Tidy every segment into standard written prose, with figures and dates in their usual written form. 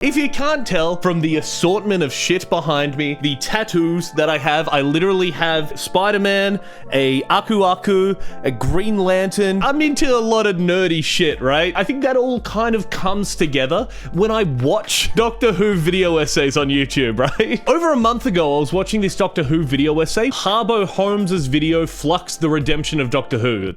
If you can't tell from the assortment of shit behind me, the tattoos that I have, I literally have Spider-Man, a Aku Aku, a Green Lantern. I'm into a lot of nerdy shit, right? I think that all kind of comes together when I watch Doctor Who video essays on YouTube, right? Over a month ago, I was watching this Doctor Who video essay, Harbo Holmes's video, Flux, the Redemption of Doctor Who.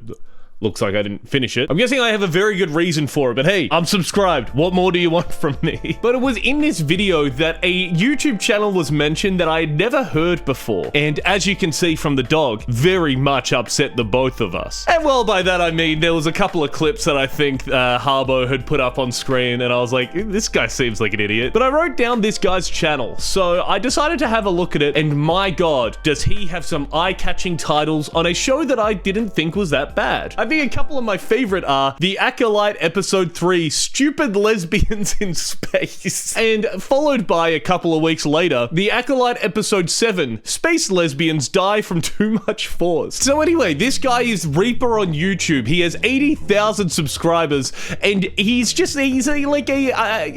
Looks like I didn't finish it. I'm guessing I have a very good reason for it, but hey, I'm subscribed. What more do you want from me? But it was in this video that a YouTube channel was mentioned that I had never heard before. And as you can see from the dog, very much upset the both of us. And well, by that I mean, there was a couple of clips that I think Harbo had put up on screen, and I was like, this guy seems like an idiot. But I wrote down this guy's channel, so I decided to have a look at it, and my god, does he have some eye-catching titles on a show that I didn't think was that bad. I think a couple of my favorite are The Acolyte Episode 3, Stupid Lesbians in Space, and followed by a couple of weeks later, The Acolyte Episode 7, Space Lesbians Die from Too Much Force. So anyway, this guy is Reaper on YouTube. He has 80,000 subscribers, and he's like a,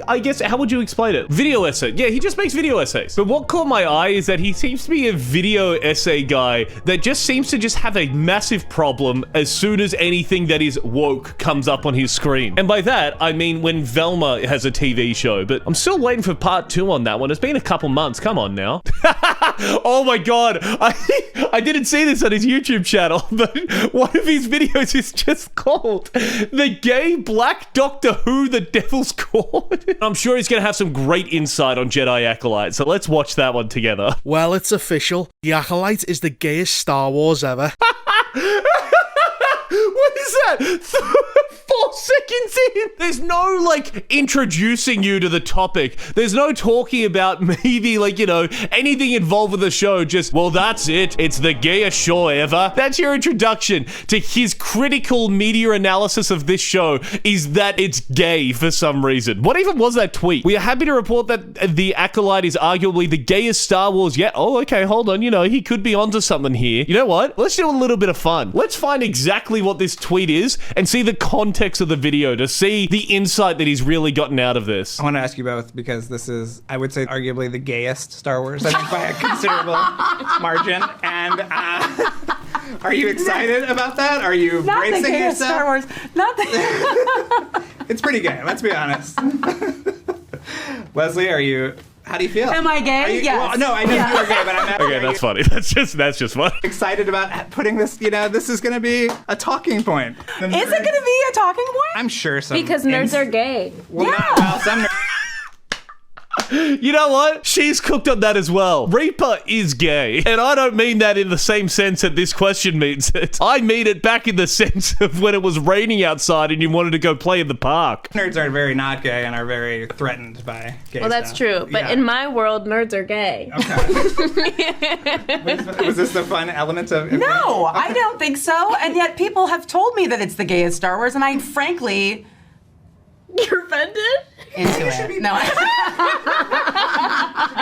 I guess, how would you explain it? Video essay. Yeah, he just makes video essays. But what caught my eye is that he seems to be a video essay guy that just seems to just have a massive problem as soon as anything that is woke comes up on his screen. And by that, I mean when Velma has a TV show, but I'm still waiting for part 2 on that one. It's been a couple months. Come on now. Oh my god. I didn't see this on his YouTube channel, but one of his videos is just called The Gay Black Doctor Who The Devil's Court. I'm sure he's going to have some great insight on Jedi Acolyte, so let's watch that one together. Well, it's official. The Acolyte is the gayest Star Wars ever. What is that? 4 seconds in. There's no, like, introducing you to the topic. There's no talking about maybe, like, you know, anything involved with the show. Just, well, that's it. It's the gayest show ever. That's your introduction to his critical media analysis of this show, is that it's gay for some reason. What even was that tweet? We are happy to report that The Acolyte is arguably the gayest Star Wars yet. Oh, okay, hold on. You know, he could be onto something here. You know what? Let's do a little bit of fun. Let's find exactly what this tweet is and see the context of the video to see the insight that he's really gotten out of this. I want to ask you both, because this is, I would say, arguably the gayest Star Wars, I think, by a considerable margin. And are you excited about that? Are you bracing yourself? Star Wars. Not the It's pretty gay, let's be honest. Leslie, how do you feel? Am I gay? Yes. Well, no, I know you are gay, but I'm not. Okay, that's funny. That's just funny. Excited about putting this, you know, this is going to be a talking point. Is it going to be a talking point? I'm sure some. Because nerds are gay. Well, well, some nerds. You know what? She's cooked on that as well. Reaper is gay. And I don't mean that in the same sense that this question means it. I mean it back in the sense of when it was raining outside and you wanted to go play in the park. Nerds are very not gay and are very threatened by gay Well, that's stuff. true. But in my world, nerds are gay. Okay. Was this the fun element of... No, I don't think so. And yet people have told me that it's the gayest Star Wars, and I frankly... You're offended? Into it. No,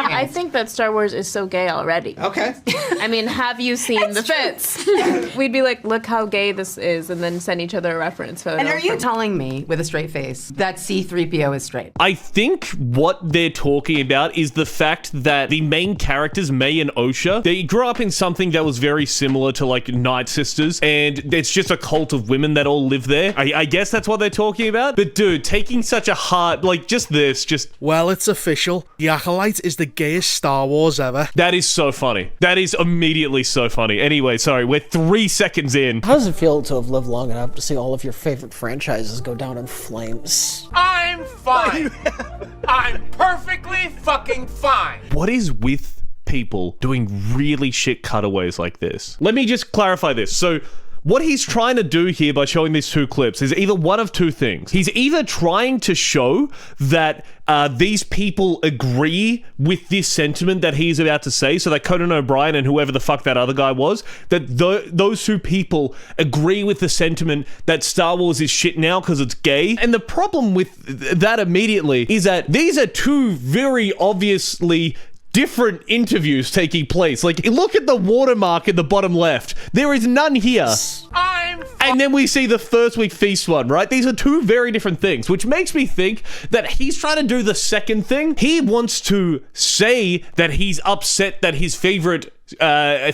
I think that Star Wars is so gay already. Okay. I mean, have you seen the fits? We'd be like, look how gay this is, and then send each other a reference photo. And are you telling me, with a straight face, that C-3PO is straight? I think what they're talking about is the fact that the main characters, May and Osha, they grew up in something that was very similar to, like, Night Sisters, and it's just a cult of women that all live there. I guess that's what they're talking about. But dude, taking such a hard, like, just... Well, it's official. The Acolyte is the gayest Star Wars ever. That is so funny. That is immediately so funny. Anyway, sorry, we're 3 seconds in. How does it feel to have lived long enough to see all of your favorite franchises go down in flames? I'm fine. I'm perfectly fucking fine. What is with people doing really shit cutaways like this? Let me just clarify this. So, what he's trying to do here by showing these 2 clips is either one of 2 things. He's either trying to show that these people agree with this sentiment that he's about to say, so that Conan O'Brien and whoever the fuck that other guy was, that those 2 people agree with the sentiment that Star Wars is shit now because it's gay. And the problem with that immediately is that these are 2 very obviously different interviews taking place. Like, look at the watermark in the bottom left. There is none here. I'm And then we see the first week feast one, right? These are two very different things, which makes me think that he's trying to do the second thing. He wants to say that he's upset that his favorite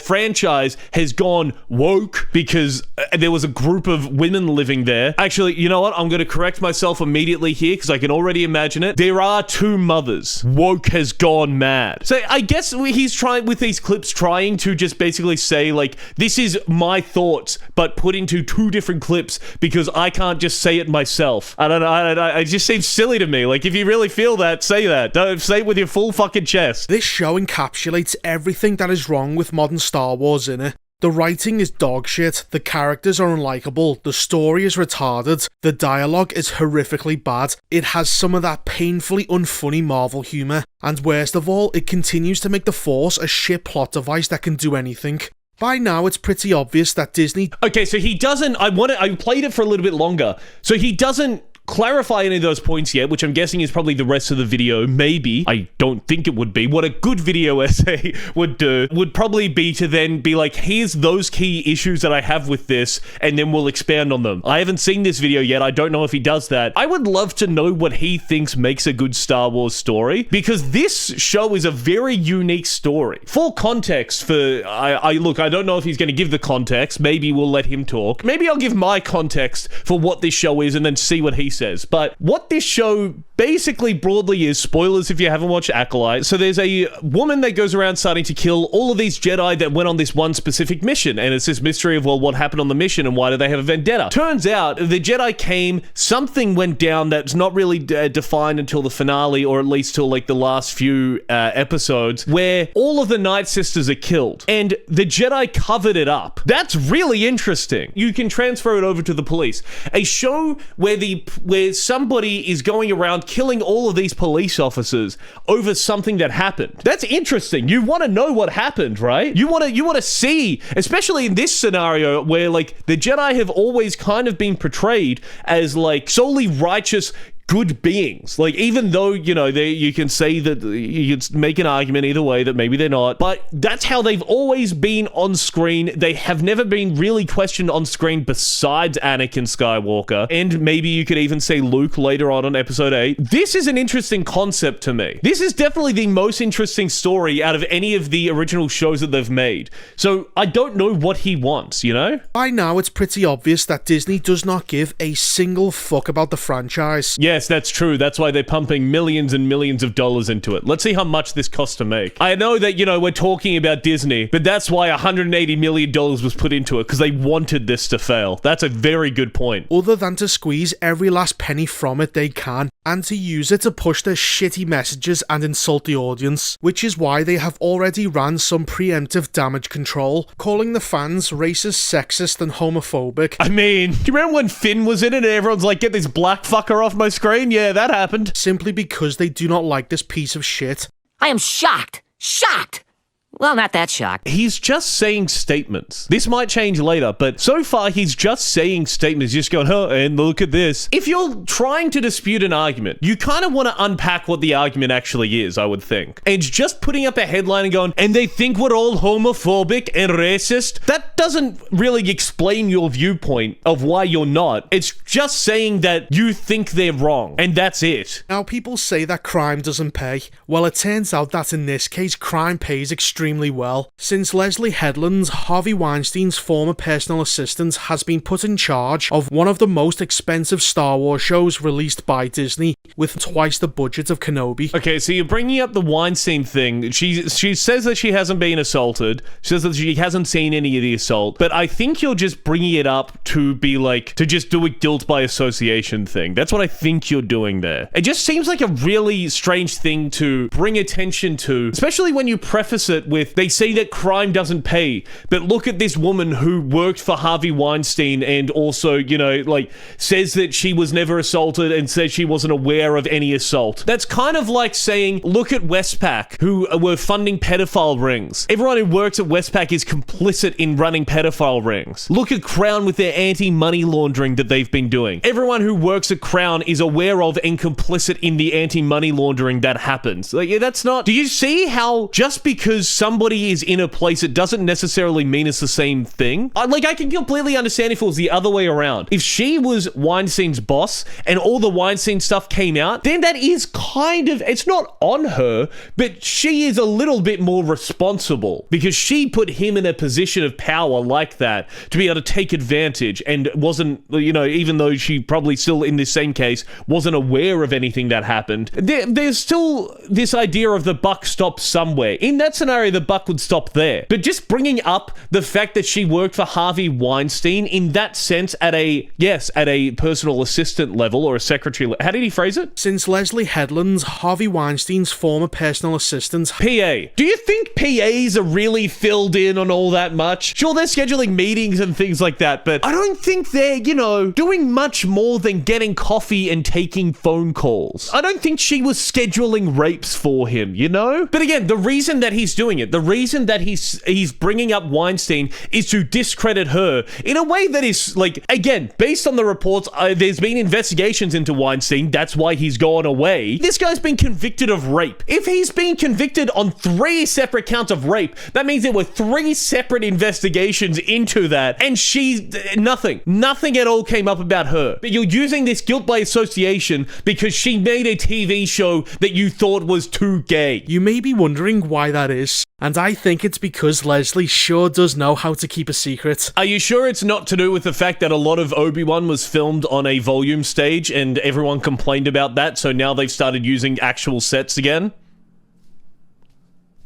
franchise has gone woke because there was a group of women living there. Actually, you know what? I'm going to correct myself immediately here because I can already imagine it. There are two mothers. Woke has gone mad. So I guess he's trying with these clips, trying to just basically say like, this is my thoughts, but put into two different clips because I can't just say it myself. I don't know. It just seems silly to me. Like, if you really feel that, say that. Don't say it with your full fucking chest. This show encapsulates everything that is wrong with modern Star Wars in it. The writing is dog shit, the characters are unlikable, the story is retarded, the dialogue is horrifically bad, it has some of that painfully unfunny Marvel humour, and worst of all, it continues to make the Force a shit plot device that can do anything. By now, it's pretty obvious that Disney... Okay, so he doesn't... I played it for a little bit longer. So he doesn't clarify any of those points yet, which I'm guessing is probably the rest of the video. Maybe. I don't think it would be. What a good video essay would do would probably be to then be like, here's those key issues that I have with this, and then we'll expand on them. I haven't seen this video yet. I don't know if he does that. I would love to know what he thinks makes a good Star Wars story, because this show is a very unique story. Full context for... Look, I don't know if he's going to give the context. Maybe we'll let him talk. Maybe I'll give my context for what this show is and then see what he says. But what this show basically broadly is, spoilers if you haven't watched Acolyte, so there's a woman that goes around starting to kill all of these Jedi that went on this one specific mission, and it's this mystery of, well, what happened on the mission and why do they have a vendetta? Turns out the Jedi came, something went down that's not really defined until the finale, or at least till like the last few episodes, where all of the Night Sisters are killed, and the Jedi covered it up. That's really interesting. You can transfer it over to the police. A show where somebody is going around killing all of these police officers over something that happened. That's interesting. You want to know what happened, right? You want to see, especially in this scenario where like the Jedi have always kind of been portrayed as like solely righteous, good beings. Like, even though, you know, you can say that, you can make an argument either way that maybe they're not, but that's how they've always been on screen. They have never been really questioned on screen besides Anakin Skywalker, and maybe you could even say Luke later on episode 8. This is an interesting concept to me. This is definitely the most interesting story out of any of the original shows that they've made. So I don't know what he wants, you know? By now, it's pretty obvious that Disney does not give a single fuck about the franchise. Yes, that's true. That's why they're pumping millions and millions of dollars into it. Let's see how much this costs to make. I know that, you know, we're talking about Disney, but that's why $180 million was put into it, because they wanted this to fail. That's a very good point. Other than to squeeze every last penny from it they can, and to use it to push their shitty messages and insult the audience, which is why they have already ran some preemptive damage control, calling the fans racist, sexist, and homophobic. I mean, do you remember when Finn was in it and everyone's like, get this black fucker off my screen? Yeah, that happened. Simply because they do not like this piece of shit. I am shocked. Shocked! Well, not that shocked. He's just saying statements. This might change later, but so far he's just saying statements, just going, oh, and look at this. If you're trying to dispute an argument, you kind of want to unpack what the argument actually is, I would think. And just putting up a headline and going, and they think we're all homophobic and racist, that doesn't really explain your viewpoint of why you're not. It's just saying that you think they're wrong, and that's it. Now, people say that crime doesn't pay. Well, it turns out that in this case, crime pays extremely well, since Leslie Headland, Harvey Weinstein's former personal assistant, has been put in charge of one of the most expensive Star Wars shows released by Disney, with twice the budget of Kenobi. Okay, so you're bringing up the Weinstein thing. She says that she hasn't been assaulted. She says that she hasn't seen any of the assault, but I think you're just bringing it up to be like, to just do a guilt by association thing. That's what I think you're doing there. It just seems like a really strange thing to bring attention to, especially when you preface it with, they say that crime doesn't pay, but look at this woman who worked for Harvey Weinstein and also, you know, like, says that she was never assaulted and says she wasn't aware of any assault. That's kind of like saying, look at Westpac, who were funding pedophile rings. Everyone who works at Westpac is complicit in running running pedophile rings. Look at Crown with their anti-money laundering that they've been doing. Everyone who works at Crown is aware of and complicit in the anti-money laundering that happens. Like, that's not... Do you see how just because somebody is in a place, it doesn't necessarily mean it's the same thing? I can completely understand if it was the other way around. If she was Weinstein's boss and all the Weinstein stuff came out, then that is kind of... It's not on her, but she is a little bit more responsible because she put him in a position of power like that to be able to take advantage and wasn't, even though she probably still in this same case wasn't aware of anything that happened. There's still this idea of the buck stops somewhere. In that scenario, the buck would stop there. But just bringing up the fact that she worked for Harvey Weinstein in that sense at a personal assistant level or a secretary. How did he phrase it? Since Leslie Headland's Harvey Weinstein's former personal assistant, PA. Do you think PAs are really filled in on all that much? Sure, they're scheduling meetings and things like that, but I don't think they're, doing much more than getting coffee and taking phone calls. I don't think she was scheduling rapes for him, But again, the reason that he's doing it, the reason that he's bringing up Weinstein is to discredit her in a way that is, again, based on the reports, there's been investigations into Weinstein. That's why he's gone away. This guy's been convicted of rape. If he's been convicted on 3 separate counts of rape, that means there were 3 separate investigations into that, and nothing at all came up about her. But you're using this guilt by association because she made a TV show that you thought was too gay. You may be wondering why that is, and I think it's because Leslie sure does know how to keep a secret. Are you sure it's not to do with the fact that a lot of Obi-Wan was filmed on a volume stage and everyone complained about that, so now they've started using actual sets again?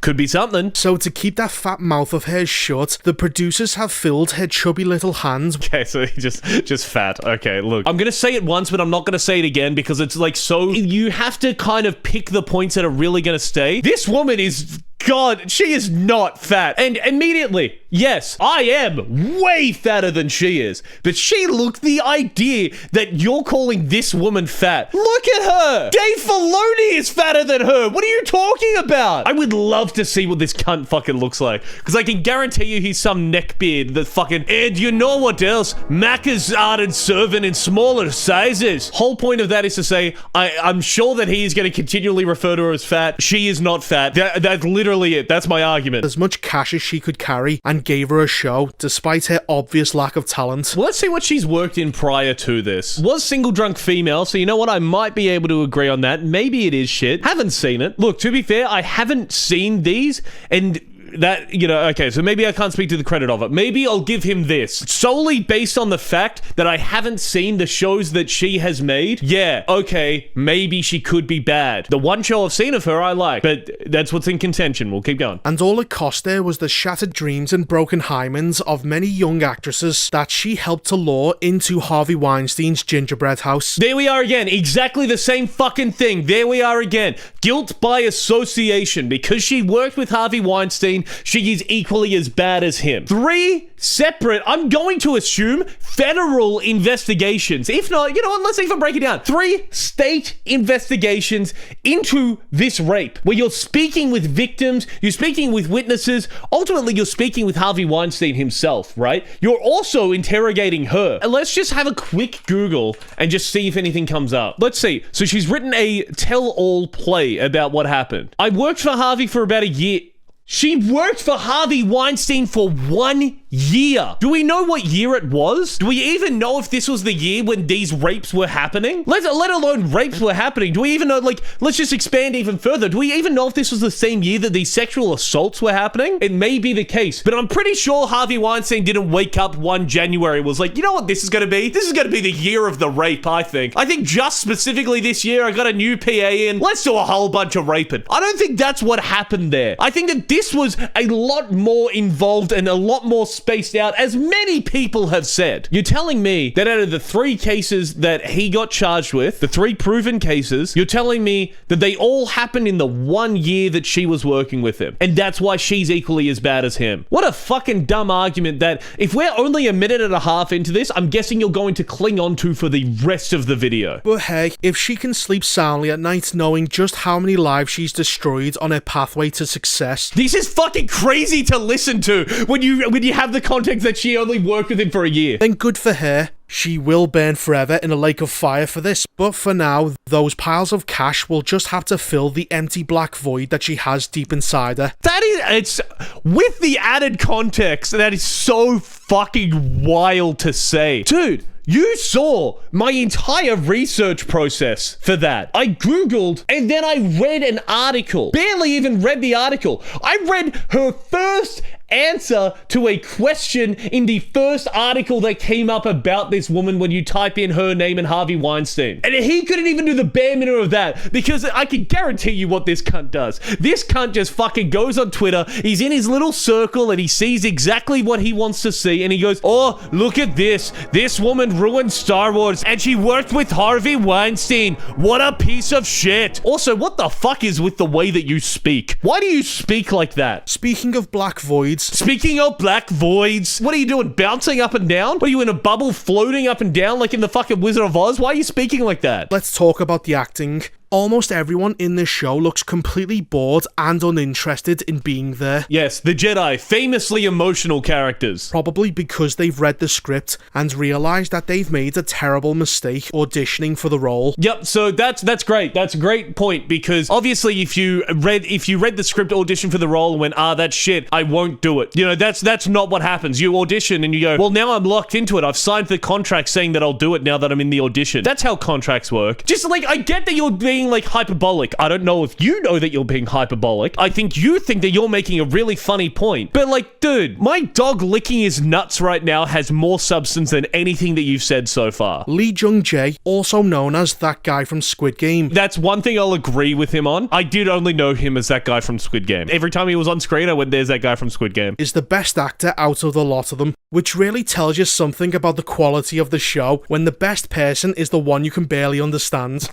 Could be something. So to keep that fat mouth of hers shut, the producers have filled her chubby little hands. Okay, so just fat. Okay, look. I'm gonna say it once, but I'm not gonna say it again because it's so... You have to kind of pick the points that are really gonna stay. This woman is... God, she is not fat. And immediately, yes, I am way fatter than she is. But the idea that you're calling this woman fat. Look at her. Dave Filoni is fatter than her. What are you talking about? I would love to see what this cunt fucking looks like. Because I can guarantee you he's some neckbeard that fucking... And you know what else? Macca's started serving in smaller sizes. Whole point of that is to say, I'm sure that he is going to continually refer to her as fat. She is not fat. That's literally it. That's my argument. As much cash as she could carry and gave her a show, despite her obvious lack of talent. Well, let's see what she's worked in prior to this. Was single drunk female, so you know what? I might be able to agree on that. Maybe it is shit. Haven't seen it. Look, to be fair, I haven't seen these, and... that, okay, so maybe I can't speak to the credit of it. Maybe I'll give him this. Solely based on the fact that I haven't seen the shows that she has made. Yeah, okay, maybe she could be bad. The one show I've seen of her I like, but that's what's in contention. We'll keep going. And all it cost there was the shattered dreams and broken hymens of many young actresses that she helped to lure into Harvey Weinstein's gingerbread house. There we are again. Exactly the same fucking thing. There we are again. Guilt by association. Because she worked with Harvey Weinstein, she is equally as bad as him. 3 separate, I'm going to assume, federal investigations. If not, let's even break it down. 3 state investigations into this rape, where you're speaking with victims, you're speaking with witnesses, ultimately you're speaking with Harvey Weinstein himself, right? You're also interrogating her. And let's just have a quick Google and just see if anything comes up. Let's see. So she's written a tell-all play about what happened. I worked for Harvey for about a year. She worked for Harvey Weinstein for 1 year. Do we know what year it was? Do we even know if this was the year when these rapes were happening? Let alone rapes were happening. Do we even know, let's just expand even further. Do we even know if this was the same year that these sexual assaults were happening? It may be the case, but I'm pretty sure Harvey Weinstein didn't wake up one January and was like, you know what this is going to be? This is going to be the year of the rape, I think. I think just specifically this year, I got a new PA in. Let's do a whole bunch of raping. I don't think that's what happened there. I think that this was a lot more involved and a lot more spaced out, as many people have said. You're telling me that out of the 3 cases that he got charged with, the 3 proven cases, you're telling me that they all happened in the 1 year that she was working with him, and that's why she's equally as bad as him. What a fucking dumb argument that, if we're only a minute and a half into this, I'm guessing you're going to cling on to for the rest of the video. But hey, if she can sleep soundly at night knowing just how many lives she's destroyed on her pathway to success... This is fucking crazy to listen to when you have the context that she only worked with him for a year. Then good for her. She will burn forever in a lake of fire for this, but for now, those piles of cash will just have to fill the empty black void that she has deep inside her. It's with the added context, that is so fucking wild to say. Dude, you saw my entire research process for that. I Googled and then I read an article. Barely even read the article. I read her first answer to a question in the first article that came up about this woman when you type in her name and Harvey Weinstein. And he couldn't even do the bare minimum of that, because I can guarantee you what this cunt does. This cunt just fucking goes on Twitter, he's in his little circle and he sees exactly what he wants to see and he goes, oh, look at this. This woman ruined Star Wars and she worked with Harvey Weinstein. What a piece of shit. Also, what the fuck is with the way that you speak? Why do you speak like that? Speaking of black voids, Speaking of black voids, what are you doing? Bouncing up and down? What are you in a bubble floating up and down like in the fucking Wizard of Oz? Why are you speaking like that? let's talk about the acting. Almost everyone in this show looks completely bored and uninterested in being there. Yes, the Jedi, famously emotional characters. Probably because they've read the script and realised that they've made a terrible mistake auditioning for the role. Yep, so that's great. That's a great point, because obviously if you read the script, audition for the role and went, that's shit, I won't do it. You know, that's not what happens. You audition and you go, well, now I'm locked into it. I've signed the contract saying that I'll do it now that I'm in the audition. That's how contracts work. Just like, I get that you're being like hyperbolic. I don't know if you know that you're being hyperbolic. I think you think that you're making a really funny point. But like, dude, my dog licking his nuts right now has more substance than anything that you've said so far. Lee Jung-jae, also known as that guy from Squid Game. That's one thing I'll agree with him on. I did only know him as that guy from Squid Game. Every time he was on screen, I went, there's that guy from Squid Game. Is the best actor out of the lot of them, which really tells you something about the quality of the show when the best person is the one you can barely understand.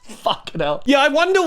Fucking hell. Yeah, I wonder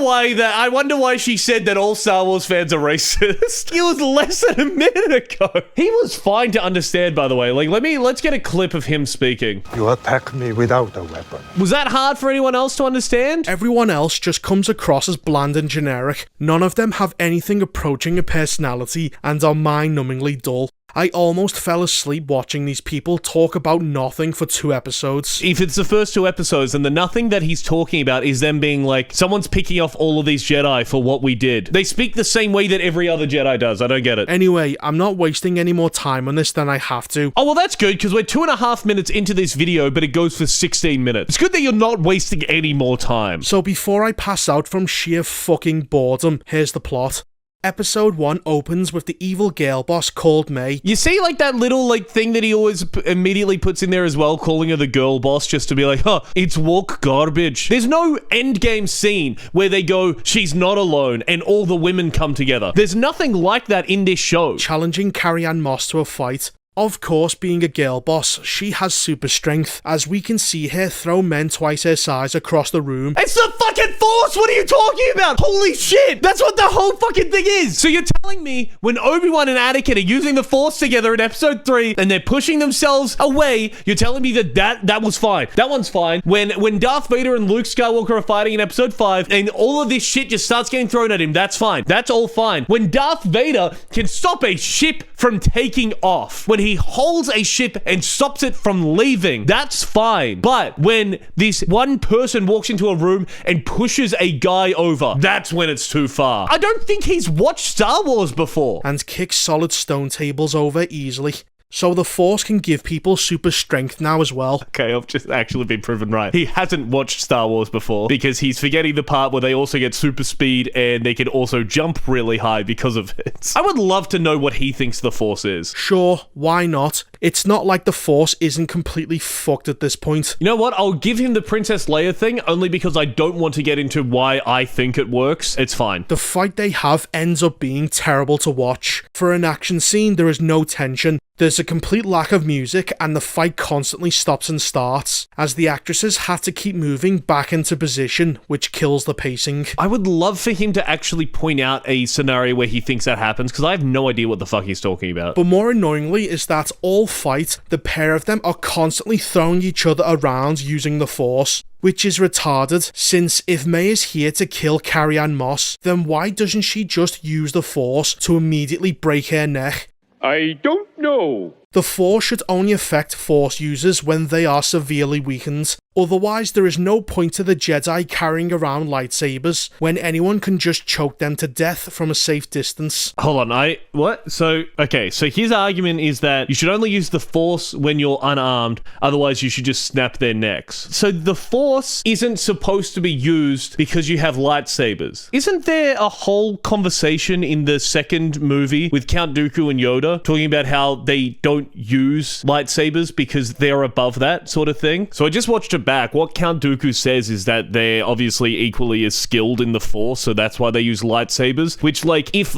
why she said that all Star Wars fans are racist. It was less than a minute ago. He was fine to understand, by the way. Like, let's get a clip of him speaking. You attack me without a weapon. Was that hard for anyone else to understand? Everyone else just comes across as bland and generic. None of them have anything approaching a personality and are mind-numbingly dull. I almost fell asleep watching these people talk about nothing for 2 episodes. If it's the first 2 episodes, then the nothing that he's talking about is them being like, someone's picking off all of these Jedi for what we did. They speak the same way that every other Jedi does. I don't get it. Anyway, I'm not wasting any more time on this than I have to. Oh, well, that's good, because we're 2.5 minutes into this video, but it goes for 16 minutes. It's good that you're not wasting any more time. So before I pass out from sheer fucking boredom, here's the plot. Episode 1 opens with the evil girl boss called May. You see, like, that little, like, thing that he always immediately puts in there as well, calling her the girl boss, just to be like, it's woke garbage. There's no endgame scene where they go, she's not alone, and all the women come together. There's nothing like that in this show. Challenging Carrie-Anne Moss to a fight. Of course, being a girl boss, she has super strength, as we can see her throw men twice her size across the room. It's the fucking Force! What are you talking about? Holy shit! That's what the whole fucking thing is! So you're telling me when Obi-Wan and Anakin are using the Force together in episode 3, and they're pushing themselves away, you're telling me that was fine. That one's fine. When Darth Vader and Luke Skywalker are fighting in episode 5, and all of this shit just starts getting thrown at him, that's fine. That's all fine. When Darth Vader can stop a ship from taking off, when he holds a ship and stops it from leaving, that's fine. But when this one person walks into a room and pushes a guy over, that's when it's too far. I don't think he's watched Star Wars before. And kicks solid stone tables over easily. So the Force can give people super strength now as well. Okay, I've just actually been proven right. He hasn't watched Star Wars before because he's forgetting the part where they also get super speed and they can also jump really high because of it. I would love to know what he thinks the Force is. Sure, why not? It's not like the Force isn't completely fucked at this point. You know what? I'll give him the Princess Leia thing only because I don't want to get into why I think it works. It's fine. The fight they have ends up being terrible to watch. For an action scene, there is no tension. There's a complete lack of music and the fight constantly stops and starts, as the actresses have to keep moving back into position, which kills the pacing. I would love for him to actually point out a scenario where he thinks that happens, because I have no idea what the fuck he's talking about. But more annoyingly is that all fight, the pair of them are constantly throwing each other around using the Force, which is retarded, since if May is here to kill Carrie-Anne Moss, then why doesn't she just use the Force to immediately break her neck? I don't know. The Force should only affect Force users when they are severely weakened. Otherwise, there is no point to the Jedi carrying around lightsabers when anyone can just choke them to death from a safe distance. Hold on, what? So his argument is that you should only use the Force when you're unarmed, otherwise you should just snap their necks. So the Force isn't supposed to be used because you have lightsabers. Isn't there a whole conversation in the second movie with Count Dooku and Yoda talking about how they don't use lightsabers because they're above that sort of thing? So I just watched it back. What Count Dooku says is that they're obviously equally as skilled in the Force, so that's why they use lightsabers. Which, if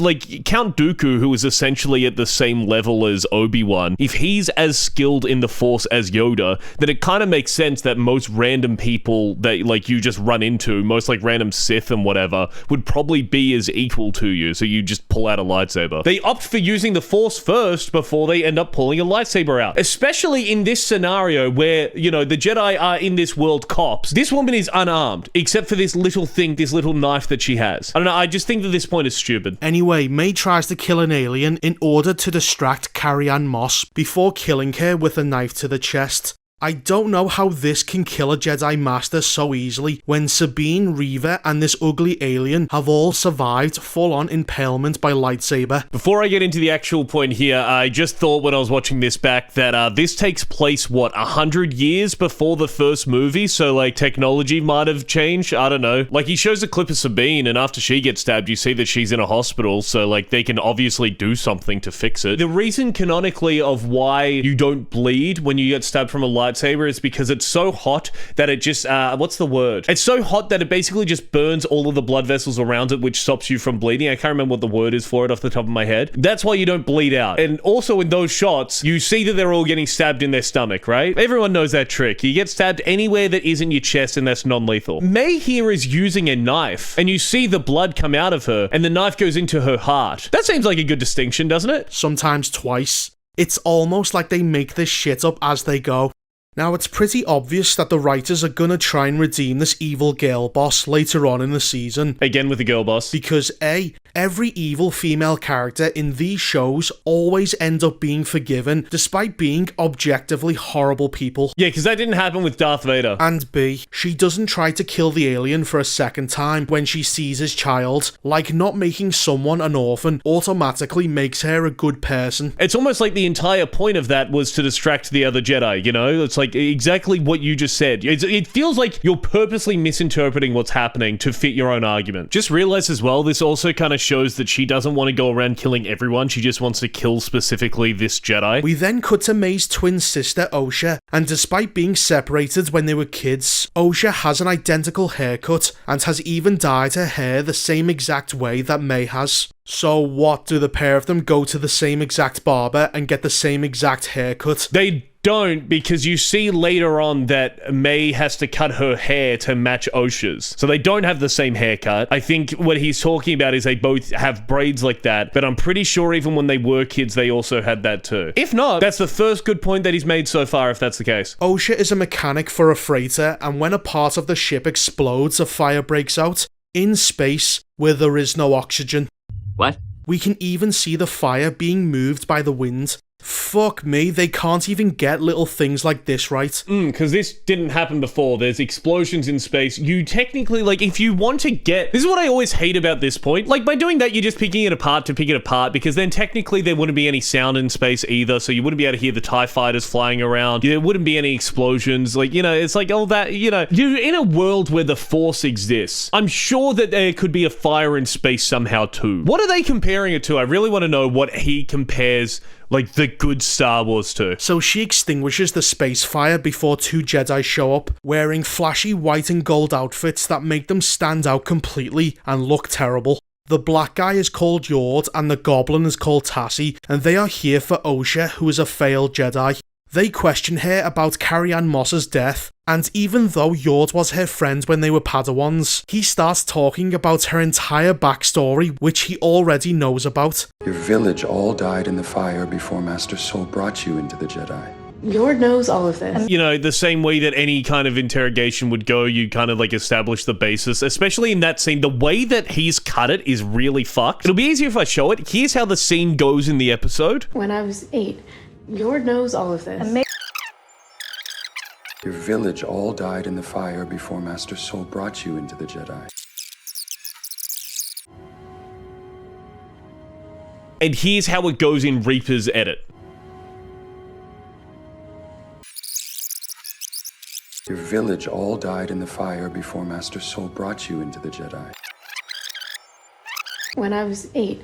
Count Dooku, who is essentially at the same level as Obi-Wan, if he's as skilled in the Force as Yoda, then it kind of makes sense that most random people that you just run into, most random Sith and whatever, would probably be as equal to you. So you just pull out a lightsaber. They opt for using the Force first before they end up pulling a lightsaber out, especially in this scenario where the Jedi are in this world cops. This woman is unarmed except for this little thing, this little knife that she has. I don't know, I just think that this point is stupid. Anyway, May tries to kill an alien in order to distract Carrie-Anne Moss before killing her with a knife to the chest. I don't know how this can kill a Jedi Master so easily when Sabine, Reva, and this ugly alien have all survived full-on impalement by lightsaber. Before I get into the actual point here, I just thought when I was watching this back that this takes place, 100 years before the first movie? So, technology might have changed? I don't know. He shows a clip of Sabine, and after she gets stabbed, you see that she's in a hospital, so, they can obviously do something to fix it. The reason, canonically, of why you don't bleed when you get stabbed from a lightsaber is because it's so hot that it just, what's the word? It's so hot that it basically just burns all of the blood vessels around it, which stops you from bleeding. I can't remember what the word is for it off the top of my head. That's why you don't bleed out. And also in those shots, you see that they're all getting stabbed in their stomach, right? Everyone knows that trick. You get stabbed anywhere that isn't your chest, and that's non-lethal. May here is using a knife, and you see the blood come out of her, and the knife goes into her heart. That seems like a good distinction, doesn't it? Sometimes twice. It's almost like they make this shit up as they go. Now, it's pretty obvious that the writers are gonna try and redeem this evil girl boss later on in the season. Again with the girl boss. Because A, every evil female character in these shows always end up being forgiven, despite being objectively horrible people. Yeah, because that didn't happen with Darth Vader. And B, she doesn't try to kill the alien for a second time when she sees his child. Not making someone an orphan automatically makes her a good person. It's almost like the entire point of that was to distract the other Jedi, It's exactly what you just said. It feels like you're purposely misinterpreting what's happening to fit your own argument. Just realize as well, this also kind of shows that she doesn't want to go around killing everyone. She just wants to kill specifically this Jedi. We then cut to May's twin sister, Osha, and despite being separated when they were kids, Osha has an identical haircut and has even dyed her hair the same exact way that May has. So what, do the pair of them go to the same exact barber and get the same exact haircut? They don't, because you see later on that May has to cut her hair to match Osha's. So they don't have the same haircut. I think what he's talking about is they both have braids like that, but I'm pretty sure even when they were kids, they also had that too. If not, that's the first good point that he's made so far, if that's the case. Osha is a mechanic for a freighter, and when a part of the ship explodes, a fire breaks out in space where there is no oxygen. What? We can even see the fire being moved by the wind. Fuck me, they can't even get little things like this right. Because this didn't happen before. There's explosions in space. You technically, if you want to get... This is what I always hate about this point. By doing that, you're just picking it apart to pick it apart, because then technically there wouldn't be any sound in space either, so you wouldn't be able to hear the TIE fighters flying around. There wouldn't be any explosions. It's like all that, you're in a world where the Force exists. I'm sure that there could be a fire in space somehow too. What are they comparing it to? I really want to know what he compares the good Star Wars to. So she extinguishes the space fire before two Jedi show up, wearing flashy white and gold outfits that make them stand out completely and look terrible. The black guy is called Yord and the goblin is called Tassie, and they are here for Osha, who is a failed Jedi. They question her about Carrie-Anne Moss's death, and even though Yord was her friend when they were Padawans, he starts talking about her entire backstory, which he already knows about. Your village all died in the fire before Master Soul brought you into the Jedi. Yord knows all of this. You know, the same way that any kind of interrogation would go, you kind of like establish the basis, especially in that scene. The way that he's cut it is really fucked. It'll be easier if I show it. Here's how the scene goes in the episode. When I was 8, Yord knows all of this. Your village all died in the fire before Master Soul brought you into the Jedi. And here's how it goes in Reaper's edit. Your village all died in the fire before Master Soul brought you into the Jedi. When I was 8,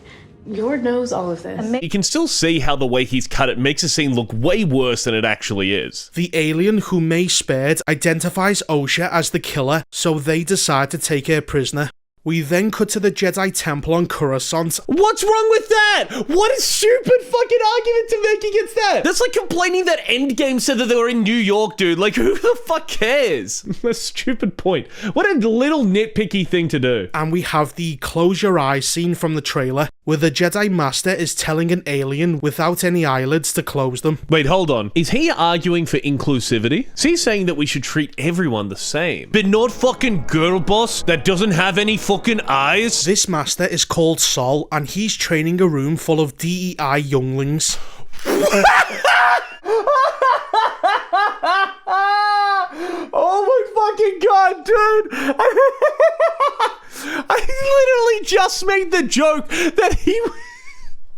Yord knows all of this. You can still see how the way he's cut it makes the scene look way worse than it actually is. The alien who May spared identifies Osha as the killer, so they decide to take her prisoner. We then cut to the Jedi Temple on Coruscant. What's wrong with that? What a stupid fucking argument to make against that. That's like complaining that Endgame said that they were in New York, dude. Like, who the fuck cares? A stupid point. What a little nitpicky thing to do. And we have the close your eyes scene from the trailer, where the Jedi Master is telling an alien without any eyelids to close them. Wait, hold on. Is he arguing for inclusivity? Is he saying that we should treat everyone the same? But not fucking girl boss that doesn't have any fucking eyes? This master is called Sol, and he's training a room full of DEI younglings. Oh my fucking god, dude! I literally just made the joke that he...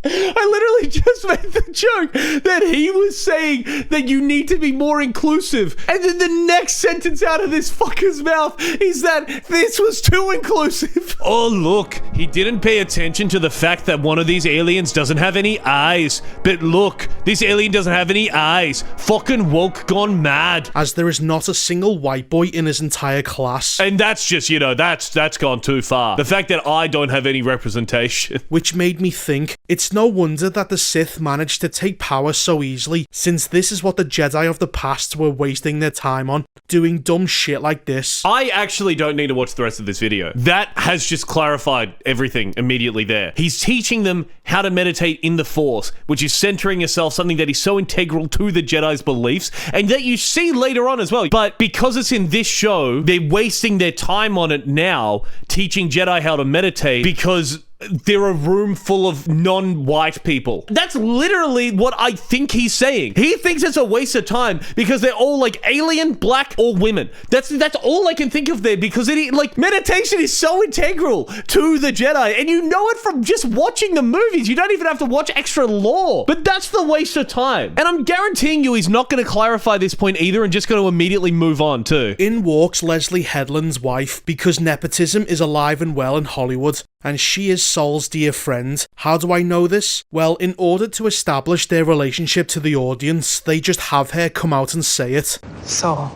I literally just made the joke that he was saying that you need to be more inclusive. And then the next sentence out of this fucker's mouth is that this was too inclusive. Oh, look, he didn't pay attention to the fact that one of these aliens doesn't have any eyes. But look, this alien doesn't have any eyes. Fucking woke gone mad. As there is not a single white boy in his entire class. And that's just, you know, that's gone too far. The fact that I don't have any representation. Which made me think, it's no wonder that the Sith managed to take power so easily, since this is what the Jedi of the past were wasting their time on, doing dumb shit like this. I actually don't need to watch the rest of this video. That has just clarified everything immediately there. He's teaching them how to meditate in the Force, which is centering yourself, something that is so integral to the Jedi's beliefs, and that you see later on as well. But because it's in this show, they're wasting their time on it now, teaching Jedi how to meditate, because they're a room full of non-white people. That's literally what I think he's saying. He thinks it's a waste of time because they're all like alien, black, or women. That's all I can think of there, because like meditation is so integral to the Jedi, and you know it from just watching the movies. You don't even have to watch extra lore. But that's the waste of time. And I'm guaranteeing you he's not going to clarify this point either, and just going to immediately move on too. In walks Leslie Headland's wife, because nepotism is alive and well in Hollywood, and she is Sol's dear friend. How do I know this? Well, in order to establish their relationship to the audience, they just have her come out and say it. Sol,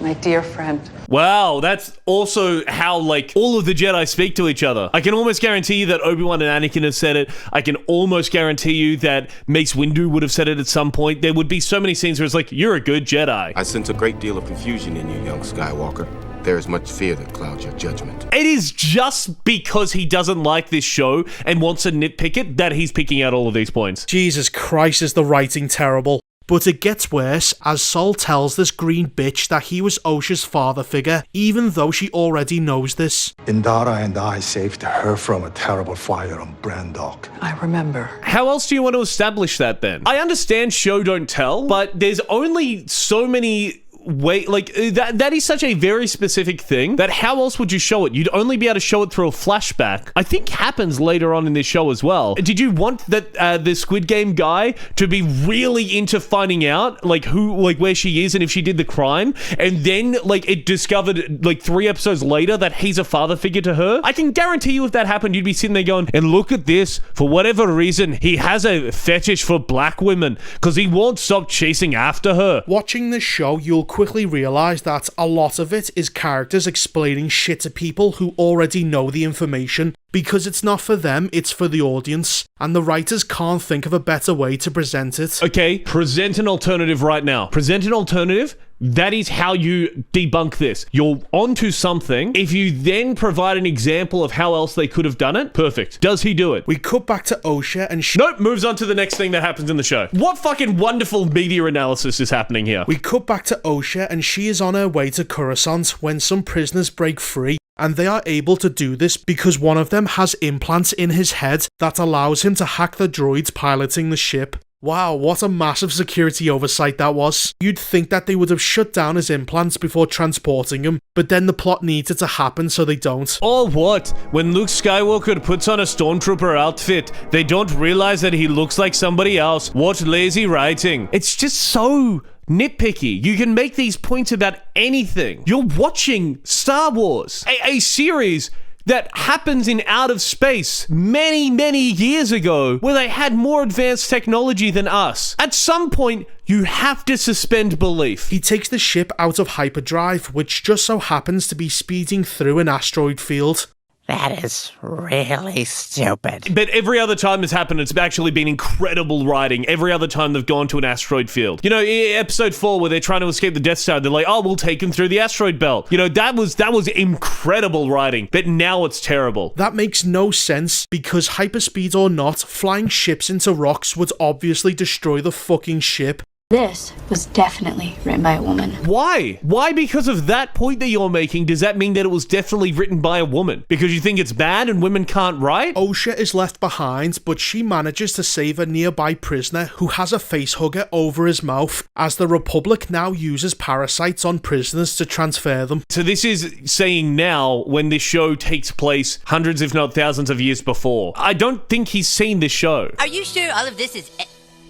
my dear friend. Wow, that's also how, like, all of the Jedi speak to each other. I can almost guarantee you that Obi-Wan and Anakin have said it. I can almost guarantee you that Mace Windu would have said it at some point. There would be so many scenes where it's like, you're a good Jedi. I sense a great deal of confusion in you, young Skywalker. There is much fear that clouds your judgment. It is just because he doesn't like this show and wants to nitpick it that he's picking out all of these points. Jesus Christ, is the writing terrible. But it gets worse as Sol tells this green bitch that he was Osha's father figure, even though she already knows this. Indara and I saved her from a terrible fire on Brandok. I remember. How else do you want to establish that then? I understand show don't tell, but there's only so many that is such a very specific thing that how else would you show it? You'd only be able to show it through a flashback. I think happens later on in this show as well. Did you want that the Squid Game guy to be really into finding out where she is and if she did the crime, and then it discovered 3 episodes later that he's a father figure to her? I can guarantee you if that happened, you'd be sitting there going, and look at this, for whatever reason he has a fetish for black women because he won't stop chasing after her. Watching this show, you'll quickly realise that a lot of it is characters explaining shit to people who already know the information, because it's not for them, it's for the audience, and the writers can't think of a better way to present it. Okay, present an alternative right now. Present an alternative. That is how you debunk this. You're onto something. If you then provide an example of how else they could have done it, perfect. Does he do it? We cut back to Osha and Nope, moves on to the next thing that happens in the show. What fucking wonderful media analysis is happening here? We cut back to Osha and she is on her way to Coruscant when some prisoners break free, and they are able to do this because one of them has implants in his head that allows him to hack the droids piloting the ship. Wow, what a massive security oversight that was. You'd think that they would have shut down his implants before transporting him, but then the plot needed to happen so they don't. Or what? When Luke Skywalker puts on a stormtrooper outfit, they don't realize that he looks like somebody else. What lazy writing. It's just so nitpicky. You can make these points about anything. You're watching Star Wars, a series that happens in outer space many, many years ago, where they had more advanced technology than us. At some point, you have to suspend belief. He takes the ship out of hyperdrive, which just so happens to be speeding through an asteroid field. That is really stupid. But every other time it's happened, it's actually been incredible writing. Every other time they've gone to an asteroid field. You know, episode 4 where they're trying to escape the Death Star, they're like, oh, we'll take him through the asteroid belt. You know, that was incredible writing, but now it's terrible. That makes no sense, because hyperspeed or not, flying ships into rocks would obviously destroy the fucking ship. This was definitely written by a woman. Why? Why, because of that point that you're making, does that mean that it was definitely written by a woman? Because you think it's bad and women can't write? Osha is left behind, but she manages to save a nearby prisoner who has a facehugger over his mouth, as the Republic now uses parasites on prisoners to transfer them. So this is saying now, when this show takes place hundreds if not thousands of years before. I don't think he's seen this show. Are you sure all of this is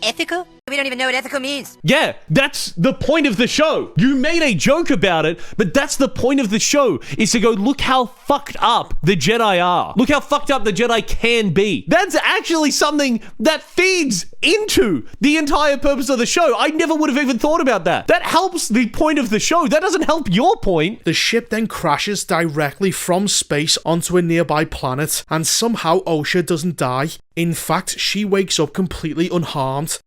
ethical? We don't even know what ethical means. Yeah, that's the point of the show. You made a joke about it, but that's the point of the show, is to go, look how fucked up the Jedi are. Look how fucked up the Jedi can be. That's actually something that feeds into the entire purpose of the show. I never would have even thought about that. That helps the point of the show. That doesn't help your point. The ship then crashes directly from space onto a nearby planet, and somehow Osha doesn't die. In fact, she wakes up completely unharmed.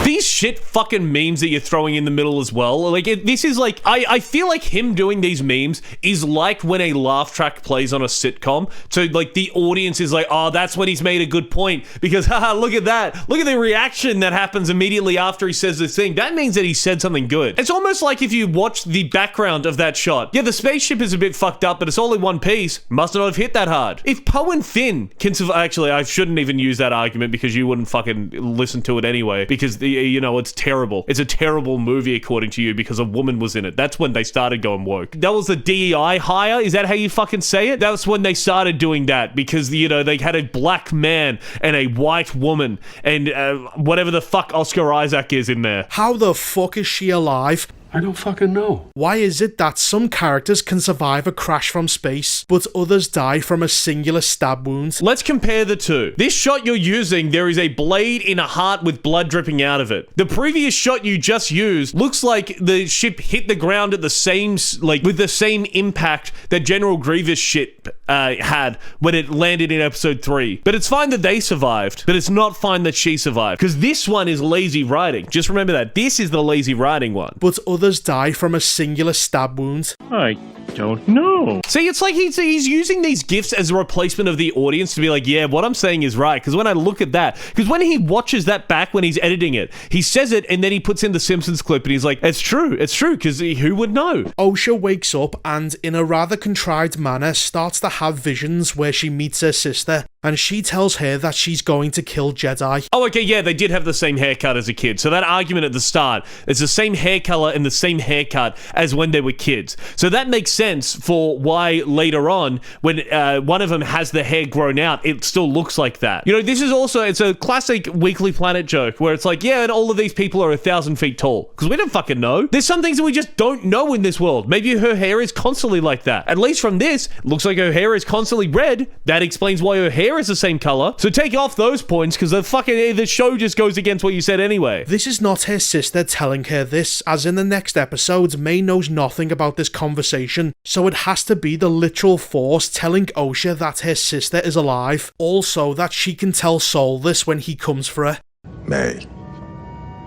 These shit fucking memes that you're throwing in the middle as well, like, this is like, I feel like him doing these memes is like when a laugh track plays on a sitcom, so like the audience is like, oh, that's when he's made a good point, because haha, look at that, look at the reaction that happens immediately after he says this thing. That means that he said something good. It's almost like if you watch the background of that shot, yeah, the spaceship is a bit fucked up, but it's all in one piece, must not have hit that hard. If Poe and Finn can survive, actually, I shouldn't even use that argument, because you wouldn't fucking listen to it anyway, because you know, it's terrible. It's a terrible movie according to you because a woman was in it. That's when they started going woke. That was the DEI hire? Is that how you fucking say it? That's when they started doing that, because, you know, they had a black man and a white woman and whatever the fuck Oscar Isaac is in there. How the fuck is she alive? I don't fucking know. Why is it that some characters can survive a crash from space, but others die from a singular stab wound? Let's compare the two. This shot you're using, there is a blade in a heart with blood dripping out of it. The previous shot you just used looks like the ship hit the ground at the same, like, with the same impact that General Grievous ship had when it landed in episode 3. But it's fine that they survived, but it's not fine that she survived, because this one is lazy writing. Just remember that. This is the lazy writing one. But others die from a singular stab wound. I don't know. See, it's like he's using these gifs as a replacement of the audience to be like, yeah, what I'm saying is right. Because when I look at that, because when he watches that back when he's editing it, he says it and then he puts in the Simpsons clip and he's like, it's true, because who would know? Osha wakes up and, in a rather contrived manner, starts to have visions where she meets her sister, and she tells her that she's going to kill Jedi. Oh, okay, yeah, they did have the same haircut as a kid. So that argument at the start, it's the same hair color and the same haircut as when they were kids. So that makes sense for why later on, when one of them has the hair grown out, it still looks like that. You know, this is also, it's a classic Weekly Planet joke where it's like, yeah, and all of these people are 1,000 feet tall. Because we don't fucking know. There's some things that we just don't know in this world. Maybe her hair is constantly like that. At least from this, it looks like her hair is constantly red. That explains why her hair is the same color. So take off those points because the show just goes against what you said anyway. This is not her sister telling her this, as in the next episode, May knows nothing about this conversation, so it has to be the literal Force telling Osha that her sister is alive. Also, that she can tell Sol this when he comes for her. May,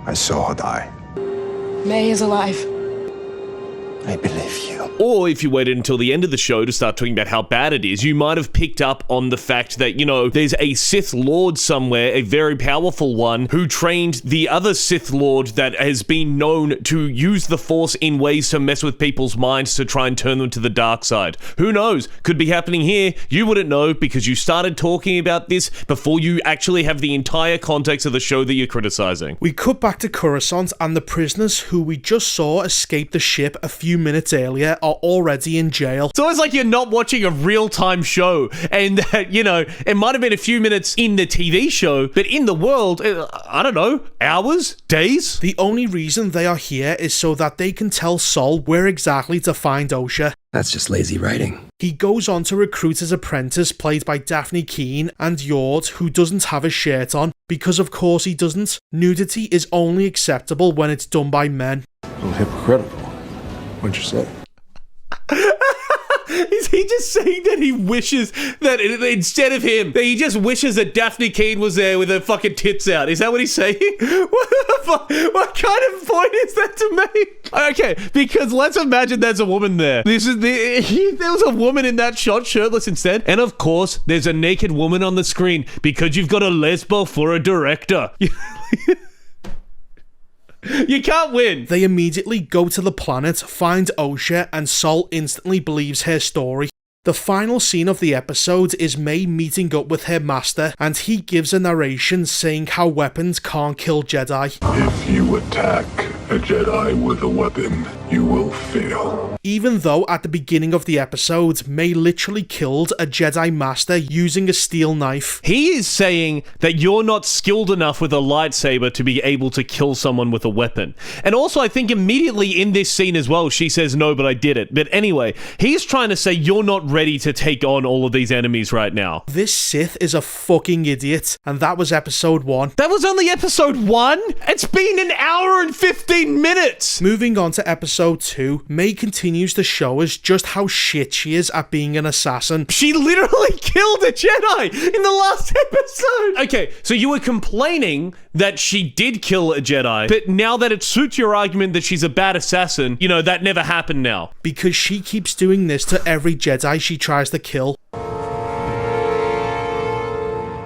I saw her die. May is alive. I believe you. Or if you waited until the end of the show to start talking about how bad it is, you might have picked up on the fact that, you know, there's a Sith Lord somewhere, a very powerful one, who trained the other Sith Lord that has been known to use the Force in ways to mess with people's minds to try and turn them to the dark side. Who knows? Could be happening here. You wouldn't know because you started talking about this before you actually have the entire context of the show that you're criticizing. We cut back to Coruscant, and the prisoners who we just saw escape the ship a few minutes earlier are already in jail. It's always like you're not watching a real-time show, and that, you know, it might have been a few minutes in the TV show, but in the world, I don't know, hours, days? The only reason they are here is so that they can tell Sol where exactly to find Osha. That's just lazy writing. He goes on to recruit his apprentice, played by Daphne Keane, and Yord, who doesn't have a shirt on, because of course he doesn't. Nudity is only acceptable when it's done by men. A little hypocritical. What'd you say? Is he just saying that he wishes that instead of him, that he just wishes that Daphne Keane was there with her fucking tits out? Is that what he's saying? What the fuck? What kind of point is that to make? Okay, because let's imagine there's a woman there. There was a woman in that shot, shirtless instead. And of course, there's a naked woman on the screen because you've got a lesbo for a director. You can't win. They immediately go to the planet, find Osha, and Sol instantly believes her story. The final scene of the episode is May meeting up with her master, and he gives a narration saying how weapons can't kill Jedi. If you attack a Jedi with a weapon, you will fail. Even though at the beginning of the episode, May literally killed a Jedi master using a steel knife. He is saying that you're not skilled enough with a lightsaber to be able to kill someone with a weapon. And also, I think immediately in this scene as well, she says, no, but I did it. But anyway, he's trying to say you're not ready to take on all of these enemies right now. This Sith is a fucking idiot. And that was episode 1. That was only episode 1? It's been an hour and 15 minutes! Moving on to episode 2, May continues to show us just how shit she is at being an assassin. She literally killed a Jedi in the last episode! Okay, so you were complaining that she did kill a Jedi, but now that it suits your argument that she's a bad assassin, you know, that never happened now. Because she keeps doing this to every Jedi she tries to kill.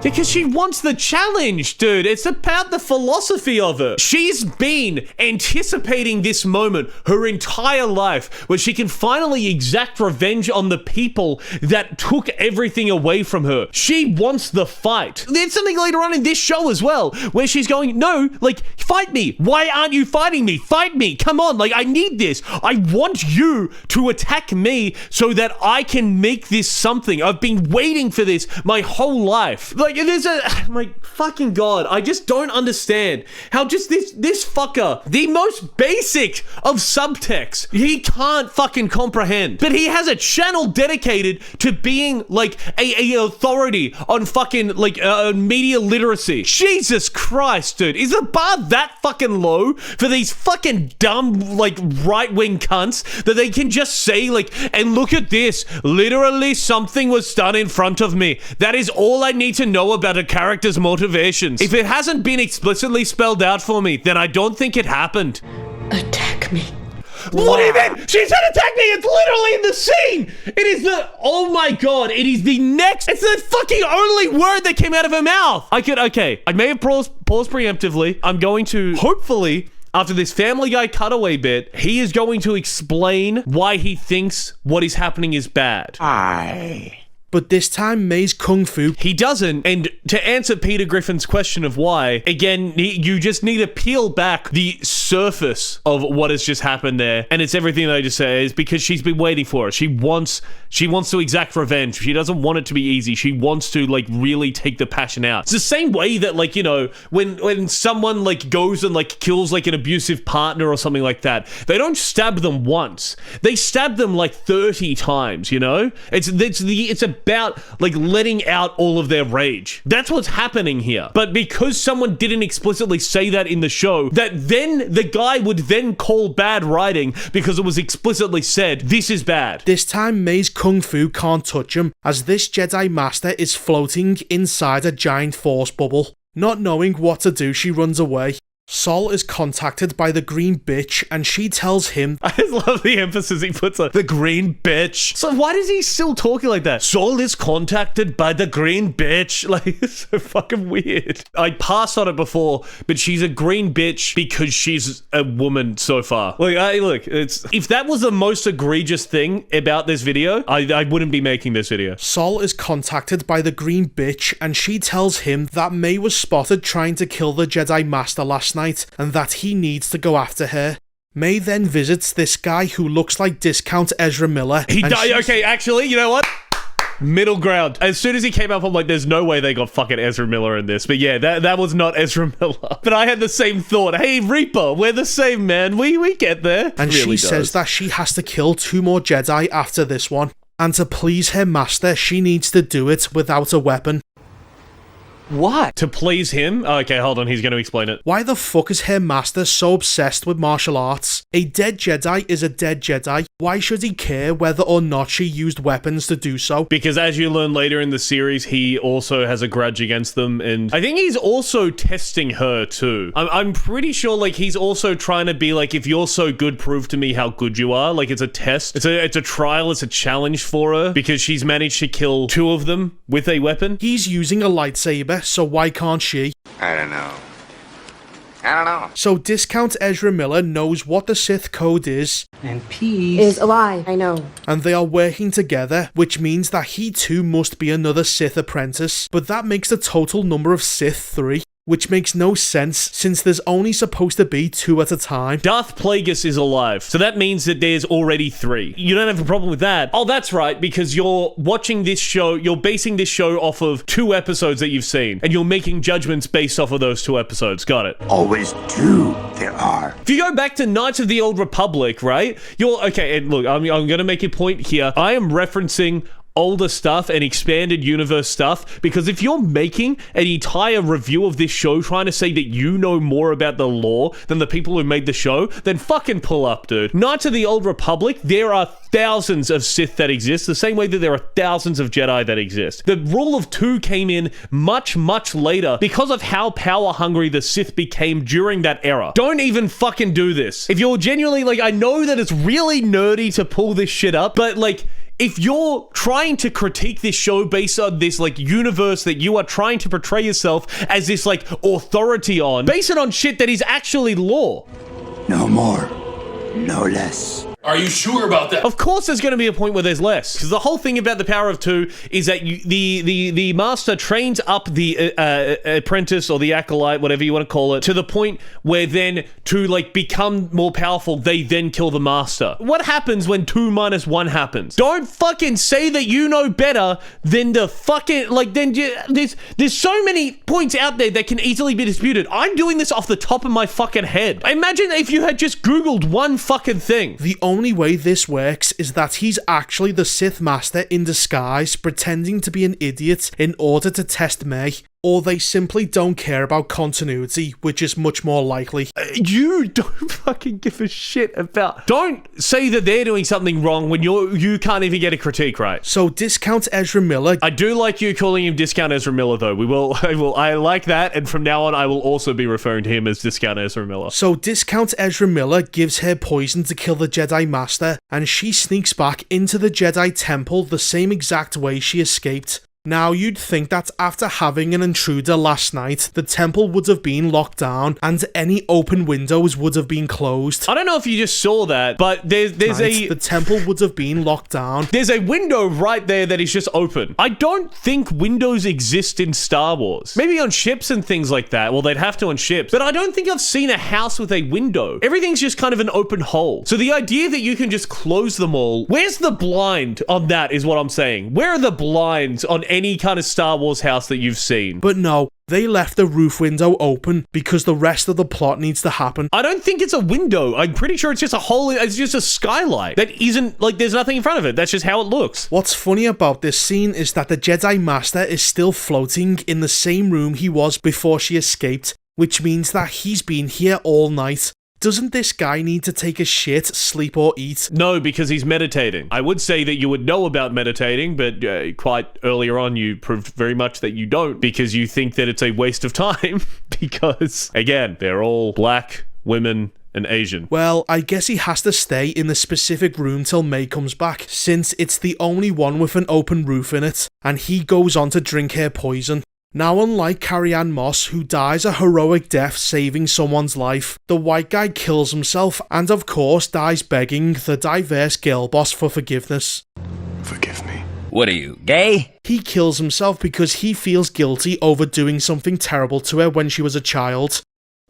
Because she wants the challenge, dude. It's about the philosophy of it. She's been anticipating this moment her entire life where she can finally exact revenge on the people that took everything away from her. She wants the fight. There's something later on in this show as well where she's going, no, like, fight me. Why aren't you fighting me? Fight me. Come on. Like, I need this. I want you to attack me so that I can make this something. I've been waiting for this my whole life. Like, there's my fucking God, I just don't understand how just this fucker, the most basic of subtext, he can't fucking comprehend. But he has a channel dedicated to being like a authority on fucking like media literacy. Jesus Christ, dude. Is the bar that fucking low for these fucking dumb like right-wing cunts that they can just say like, and look at this, literally something was done in front of me. That is all I need to know about a character's motivations. If it hasn't been explicitly spelled out for me, then I don't think it happened. Attack me. What do you mean? She said attack me! It's literally in the scene! It is the... Oh my God, it is the next... It's the fucking only word that came out of her mouth! Okay, I may have paused preemptively. I'm going to, hopefully... After this Family Guy cutaway bit, he is going to explain why he thinks what is happening is bad. But this time, May's kung fu... He doesn't, and to answer Peter Griffin's question of why, again, you just need to peel back the surface of what has just happened there, and it's everything that I just said, is because she's been waiting for it. She wants to exact revenge. She doesn't want it to be easy. She wants to, like, really take the passion out. It's the same way that, like, you know, when someone, like, goes and, like, kills, like, an abusive partner or something like that, they don't stab them once. They stab them, like, 30 times, you know? It's about, like, letting out all of their rage. That's what's happening here. But because someone didn't explicitly say that in the show, that then the guy would then call bad writing because it was explicitly said, this is bad. This time, May's kung fu can't touch him, as this Jedi Master is floating inside a giant force bubble. Not knowing what to do, she runs away. Sol is contacted by the green bitch, and she tells him... I just love the emphasis he puts on the green bitch. So why does he still talking like that? Sol is contacted by the green bitch. Like, it's so fucking weird. I passed on it before, but she's a green bitch because she's a woman so far. Like, if that was the most egregious thing about this video, I wouldn't be making this video. Sol is contacted by the green bitch, and she tells him that May was spotted trying to kill the Jedi Master last night, and that he needs to go after her. May then visits this guy who looks like discount Ezra Miller. Okay, actually, you know what? Middle ground. As soon as he came up, I'm like, there's no way they got fucking Ezra Miller in this. But yeah, that was not Ezra Miller. But I had the same thought. Hey, Reaper, we're the same, man. We get there. And she says that she has to kill 2 more Jedi after this one. And to please her master, she needs to do it without a weapon. What? To please him? Okay, hold on, he's going to explain it. Why the fuck is her master so obsessed with martial arts? A dead Jedi is a dead Jedi. Why should he care whether or not she used weapons to do so? Because as you learn later in the series, he also has a grudge against them, and I think he's also testing her too. I'm pretty sure, like, he's also trying to be like, if you're so good, prove to me how good you are. Like, it's a test. It's a trial. It's a challenge for her because she's managed to kill 2 of them with a weapon. He's using a lightsaber, so why can't she? I don't know. So discount Ezra Miller knows what the Sith code is. And peace is a lie, I know. And they are working together, which means that he too must be another Sith apprentice. But that makes the total number of Sith 3. Which makes no sense, since there's only supposed to be 2 at a time. Darth Plagueis is alive, so that means that there's already 3. You don't have a problem with that. Oh, that's right, because you're watching this show, you're basing this show off of 2 episodes that you've seen, and you're making judgments based off of those 2 episodes. Got it. Always 2 there are. If you go back to Knights of the Old Republic, right? Okay, and look, I'm gonna make a point here. I am referencing older stuff and expanded universe stuff, because if you're making an entire review of this show trying to say that you know more about the lore than the people who made the show, then fucking pull up, dude. Knights of the Old Republic, there are thousands of Sith that exist, the same way that there are thousands of Jedi that exist. The rule of 2 came in much, much later because of how power hungry the Sith became during that era. Don't even fucking do this. If you're genuinely, like, I know that it's really nerdy to pull this shit up, but, like, if you're trying to critique this show based on this, like, universe that you are trying to portray yourself as this, like, authority on, base it on shit that is actually lore. No more, no less. Are you sure about that? Of course there's going to be a point where there's less. Because the whole thing about the power of 2 is that the master trains up the apprentice or the acolyte, whatever you want to call it, to the point where then to, like, become more powerful, they then kill the master. What happens when 2 minus 1 happens? Don't fucking say that you know better than the fucking, like, then there's so many points out there that can easily be disputed. I'm doing this off the top of my fucking head. Imagine if you had just Googled one fucking thing. The only way this works is that he's actually the Sith Master in disguise, pretending to be an idiot in order to test May. Or they simply don't care about continuity, which is much more likely. You don't fucking give a shit about... Don't say that they're doing something wrong when you can't even get a critique right. So discount Ezra Miller... I do like you calling him Discount Ezra Miller, though. I like that, and from now on I will also be referring to him as Discount Ezra Miller. So discount Ezra Miller gives her poison to kill the Jedi Master, and she sneaks back into the Jedi Temple the same exact way she escaped. Now you'd think that after having an intruder last night, the temple would have been locked down and any open windows would have been closed. I don't know if you just saw that, but the temple would have been locked down. There's a window right there that is just open. I don't think windows exist in Star Wars. Maybe on ships and things like that. Well, they'd have to on ships, but I don't think I've seen a house with a window. Everything's just kind of an open hole. So the idea that you can just close them all, where's the blind on that is what I'm saying. Where are the blinds on any kind of Star Wars house that you've seen? But no, they left the roof window open because the rest of the plot needs to happen. I don't think it's a window. I'm pretty sure it's just a hole. It's just a skylight. That isn't, like, there's nothing in front of it. That's just how it looks. What's funny about this scene is that the Jedi Master is still floating in the same room he was before she escaped, which means that he's been here all night. Doesn't this guy need to take a shit, sleep, or eat? No, because he's meditating. I would say that you would know about meditating, but quite earlier on you proved very much that you don't, because you think that it's a waste of time, because, again, they're all black women and Asian. Well, I guess he has to stay in the specific room till May comes back, since it's the only one with an open roof in it, and he goes on to drink her poison. Now, unlike Carrie-Anne Moss, who dies a heroic death saving someone's life, the white guy kills himself and of course dies begging the diverse girl boss for forgiveness. Forgive me. What are you, gay? He kills himself because he feels guilty over doing something terrible to her when she was a child.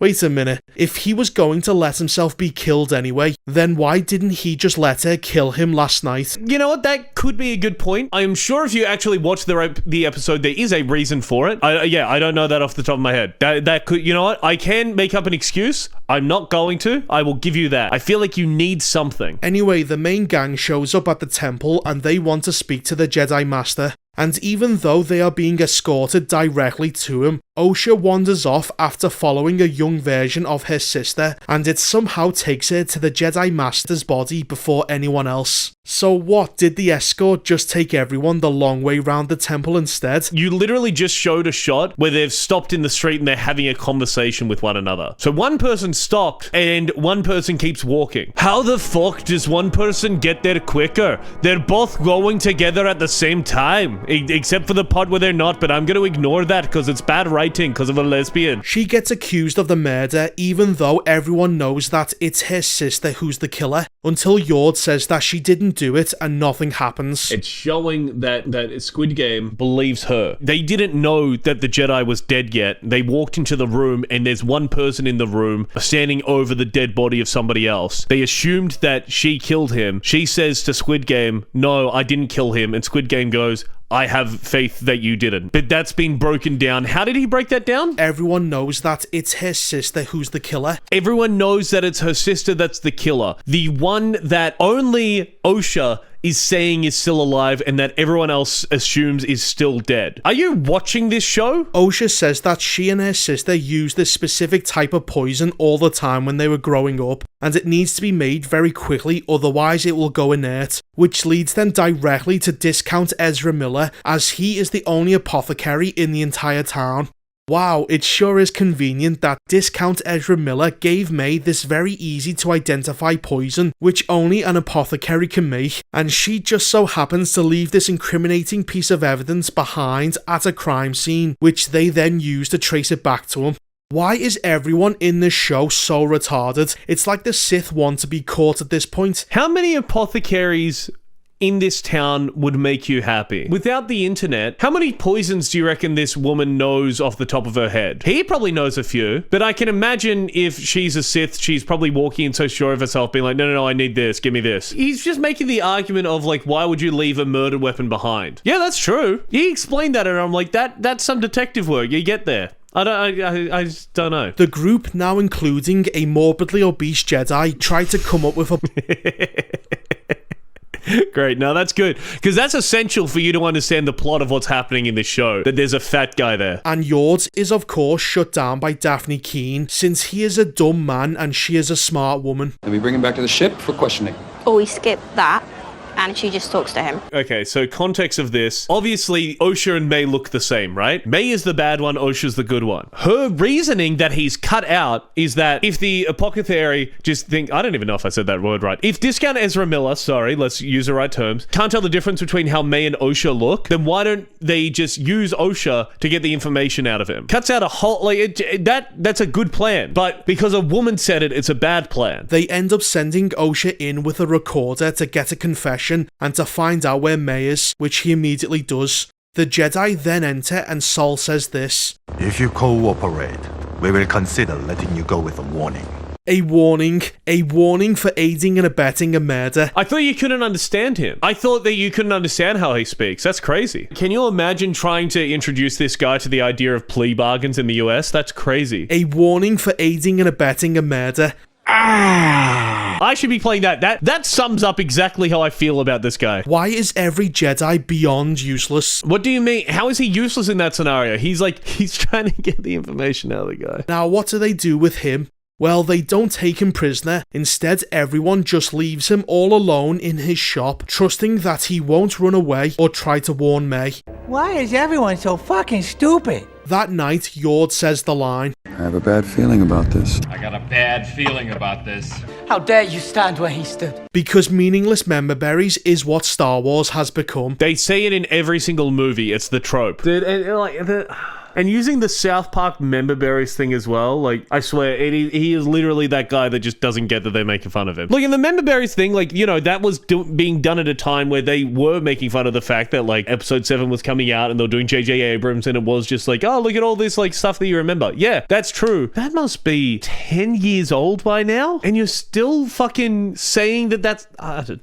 Wait a minute, if he was going to let himself be killed anyway, then why didn't he just let her kill him last night? You know what, that could be a good point. I am sure if you actually watch the episode, there is a reason for it. I don't know that off the top of my head. That could, you know what, I can make up an excuse. I'm not going to. I will give you that. I feel like you need something. Anyway, the main gang shows up at the temple and they want to speak to the Jedi Master. And even though they are being escorted directly to him, Osha wanders off after following a young version of her sister, and it somehow takes her to the Jedi Master's body before anyone else. So what, did the escort just take everyone the long way round the temple instead? You literally just showed a shot where they've stopped in the street and they're having a conversation with one another. So one person stopped and one person keeps walking. How the fuck does one person get there quicker? They're both going together at the same time. Except for the part where they're not, but I'm going to ignore that because it's bad writing because of a lesbian. She gets accused of the murder even though everyone knows that it's her sister who's the killer, until Yord says that she didn't do it and nothing happens. It's showing that Squid Game believes her. They didn't know that the Jedi was dead yet. They walked into the room and there's one person in the room standing over the dead body of somebody else. They assumed that she killed him. She says to Squid Game, no, I didn't kill him. And Squid Game goes, I have faith that you didn't. But that's been broken down. How did he break that down? Everyone knows that it's her sister who's the killer. Everyone knows that it's her sister that's the killer. The one that only Osha is saying is still alive and that everyone else assumes is still dead. Are you watching this show? Osha says that she and her sister use this specific type of poison all the time when they were growing up, and it needs to be made very quickly, otherwise it will go inert, which leads them directly to discount Ezra Miller, as he is the only apothecary in the entire town. Wow, it sure is convenient that Discount Ezra Miller gave May this very easy to identify poison, which only an apothecary can make, and she just so happens to leave this incriminating piece of evidence behind at a crime scene, which they then use to trace it back to him. Why is everyone in this show so retarded? It's like the Sith want to be caught at this point. How many apothecaries in this town would make you happy? Without the internet, how many poisons do you reckon this woman knows off the top of her head? He probably knows a few, but I can imagine if she's a Sith, she's probably walking in so sure of herself, being like, no, I need this, give me this. He's just making the argument of like, why would you leave a murder weapon behind? Yeah, that's true. He explained that and I'm like, that's some detective work. You get there. I just don't know. The group, now including a morbidly obese Jedi, tried to come up with a... Great, no, that's good, because that's essential for you to understand the plot of what's happening in this show, that there's a fat guy there. And Yord is of course shut down by Daphne Keane, since he is a dumb man and she is a smart woman. Then we bring him back to the ship for questioning. Oh, we skip that. and she just talks to him. Okay, so context of this. Obviously, Osha and May look the same, right? May is the bad one, Osha's the good one. Her reasoning that he's cut out is that if the apothecary I don't even know if I said that word right. If Discount Ezra Miller, sorry, let's use the right terms, can't tell the difference between how May and Osha look, then why don't they just use Osha to get the information out of him? Cuts out a whole, that's a good plan. But because a woman said it, it's a bad plan. They end up sending Osha in with a recorder to get a confession and to find out where May is, which he immediately does. The Jedi then enter and Sol says this: If you cooperate, we will consider letting you go with a warning. A warning for aiding and abetting a murder. I thought you couldn't understand him. I thought that you couldn't understand how he speaks. That's crazy. Can you imagine trying to introduce this guy to the idea of plea bargains in the US? That's crazy. A warning for aiding and abetting a murder. I should be playing that. That sums up exactly how I feel about this guy. Why is every Jedi beyond useless? What do you mean? How is he useless in that scenario? He's trying to get the information out of the guy. Now, what do they do with him? Well, they don't take him prisoner. Instead, everyone just leaves him all alone in his shop, trusting that he won't run away or try to warn May. Why is everyone so fucking stupid? That night, Yord says the line: I have a bad feeling about this. I got a bad feeling about this. How dare you stand where he stood? Because meaningless member berries is what Star Wars has become. They say it in every single movie. It's the trope. Dude, and using the South Park member berries thing as well, I swear, he is literally that guy that just doesn't get that they're making fun of him. Look, in the member berries thing, that was being done at a time where they were making fun of the fact that, Episode 7 was coming out and they were doing J.J. Abrams and it was just oh, look at all this, stuff that you remember. Yeah, that's true. That must be 10 years old by now? And you're still fucking saying that's...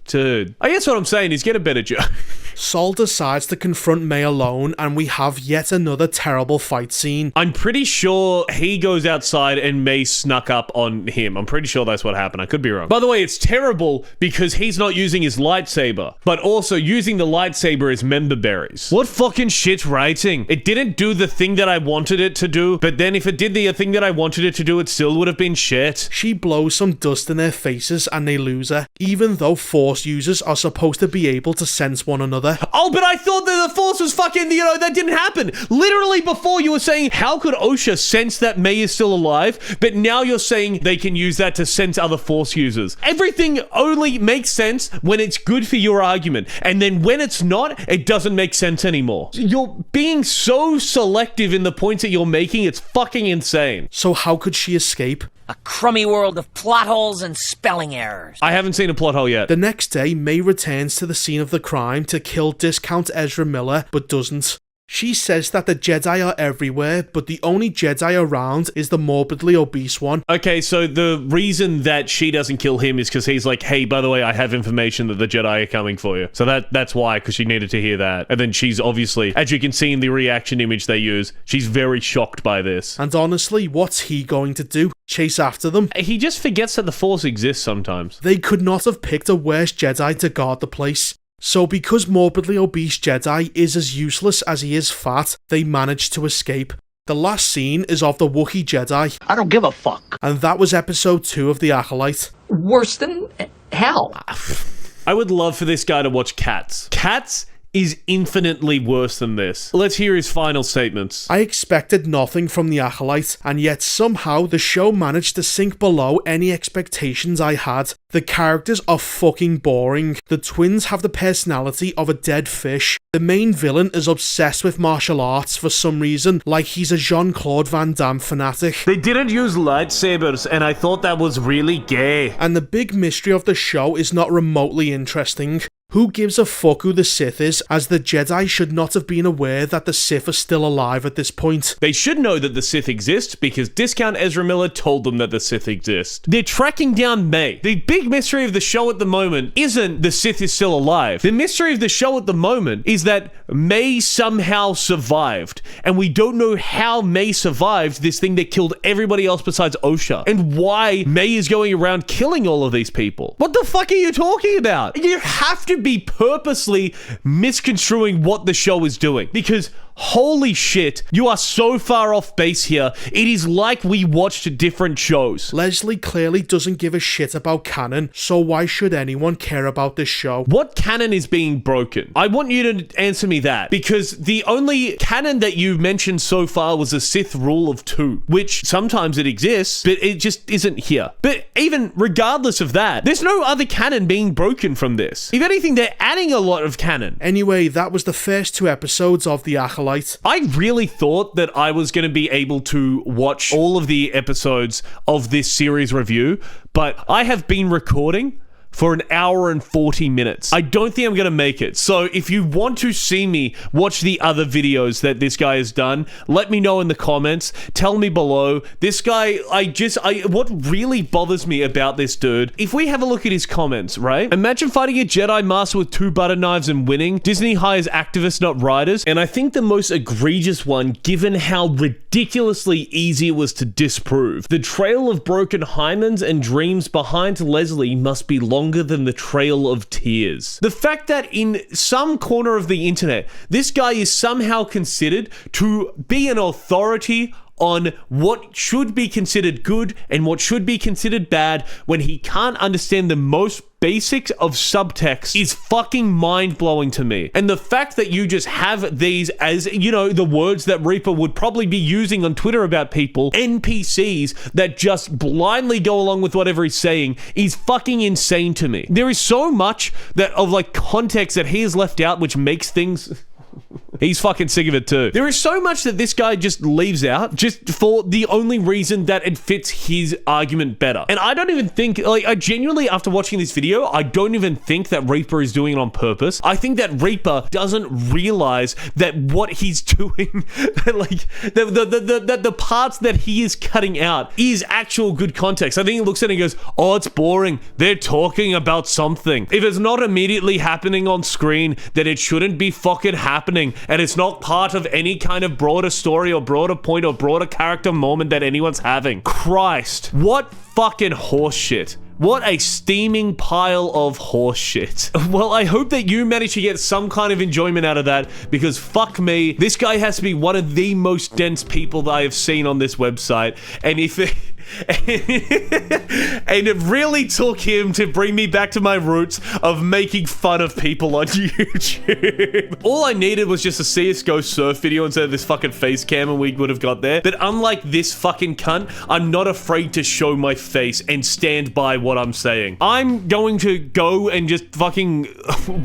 dude. I guess what I'm saying is get a better job. Sol decides to confront May alone, and we have yet another terrible fight scene. I'm pretty sure he goes outside and May snuck up on him. I'm pretty sure that's what happened. I could be wrong. By the way, it's terrible because he's not using his lightsaber, but also using the lightsaber is member berries. What fucking shit writing? It didn't do the thing that I wanted it to do, but then if it did the thing that I wanted it to do, it still would have been shit. She blows some dust in their faces and they lose her, even though Force users are supposed to be able to sense one another. Oh, but I thought that the Force was fucking, that didn't happen. Literally before you were saying, how could Osha sense that May is still alive? But now you're saying they can use that to sense other Force users. Everything only makes sense when it's good for your argument. And then when it's not, it doesn't make sense anymore. You're being so selective in the points that you're making, it's fucking insane. So how could she escape? A crummy world of plot holes and spelling errors. I haven't seen a plot hole yet. The next day, May returns to the scene of the crime to kill Discount Ezra Miller, but doesn't. She says that the Jedi are everywhere, but the only Jedi around is the morbidly obese one. Okay, so the reason that she doesn't kill him is because he's like, hey, by the way, I have information that the Jedi are coming for you. So that's why, because she needed to hear that. And then she's obviously, as you can see in the reaction image they use, she's very shocked by this. And honestly, what's he going to do? Chase after them? He just forgets that the Force exists sometimes. They could not have picked a worse Jedi to guard the place. So because morbidly obese Jedi is as useless as he is fat, they managed to escape. The last scene is of the Wookiee Jedi. I don't give a fuck. And that was episode 2 of The Acolyte. Worse than hell. I would love for this guy to watch Cats. Cats is infinitely worse than this. Let's hear his final statements. I expected nothing from The Acolyte, and yet somehow the show managed to sink below any expectations I had. The characters are fucking boring. The twins have the personality of a dead fish. The main villain is obsessed with martial arts for some reason, like he's a Jean-Claude Van Damme fanatic. They didn't use lightsabers, and I thought that was really gay. And the big mystery of the show is not remotely interesting. Who gives a fuck who the Sith is, as the Jedi should not have been aware that the Sith are still alive at this point. They should know that the Sith exist because Discount Ezra Miller told them that the Sith exist. They're tracking down May. The big mystery of the show at the moment isn't the Sith is still alive. The mystery of the show at the moment is that May somehow survived, and we don't know how May survived this thing that killed everybody else besides Osha, and why May is going around killing all of these people. What the fuck are you talking about? You have to could be purposely misconstruing what the show is doing. Because holy shit, you are so far off base here. It is like we watched different shows. Leslie clearly doesn't give a shit about canon, so why should anyone care about this show? What canon is being broken? I want you to answer me that, because the only canon that you mentioned so far was a Sith rule of 2, which sometimes it exists, but it just isn't here. But even regardless of that, there's no other canon being broken from this. If anything, they're adding a lot of canon. Anyway, that was the first 2 episodes of The Acolyte. I really thought that I was going to be able to watch all of the episodes of this series review, but I have been recording for an hour and 40 minutes. I don't think I'm going to make it. So if you want to see me watch the other videos that this guy has done, let me know in the comments. Tell me below. This guy, what really bothers me about this dude, if we have a look at his comments, right? Imagine fighting a Jedi Master with 2 butter knives and winning. Disney hires activists, not writers. And I think the most egregious one, given how ridiculously easy it was to disprove. The trail of broken hymens and dreams behind Leslie must be longer than the trail of tears. The fact that in some corner of the internet, this guy is somehow considered to be an authority on what should be considered good and what should be considered bad when he can't understand the most basics of subtext is fucking mind-blowing to me. And the fact that you just have these as, you know, the words that Reaper would probably be using on Twitter about people, NPCs that just blindly go along with whatever he's saying, is fucking insane to me. There is so much that of like context that he has left out which makes things... He's fucking sick of it too. There is so much that this guy just leaves out just for the only reason that it fits his argument better. And I don't even think, like, I genuinely, after watching this video, I don't even think that Reaper is doing it on purpose. I think that Reaper doesn't realize that what he's doing, like, the parts that he is cutting out is actual good context. I think he looks at it and goes, oh, it's boring. They're talking about something. If it's not immediately happening on screen, then it shouldn't be fucking happening. And it's not part of any kind of broader story or broader point or broader character moment that anyone's having. Christ, what fucking horseshit. What a steaming pile of horseshit. Well, I hope that you managed to get some kind of enjoyment out of that, because fuck me, this guy has to be one of the most dense people that I have seen on this website. And if it... and it really took him to bring me back to my roots of making fun of people on YouTube. All I needed was just a CSGO surf video instead of this fucking face cam and we would have got there. But unlike this fucking cunt, I'm not afraid to show my face and stand by what I'm saying. I'm going to go and just fucking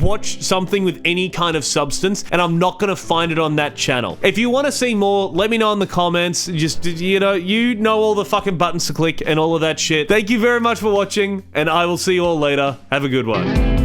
watch something with any kind of substance, and I'm not gonna find it on that channel. If you want to see more, let me know in the comments. Just, you know all the fucking buttons to click and all of that shit. Thank you very much for watching, and I will see you all later. Have a good one.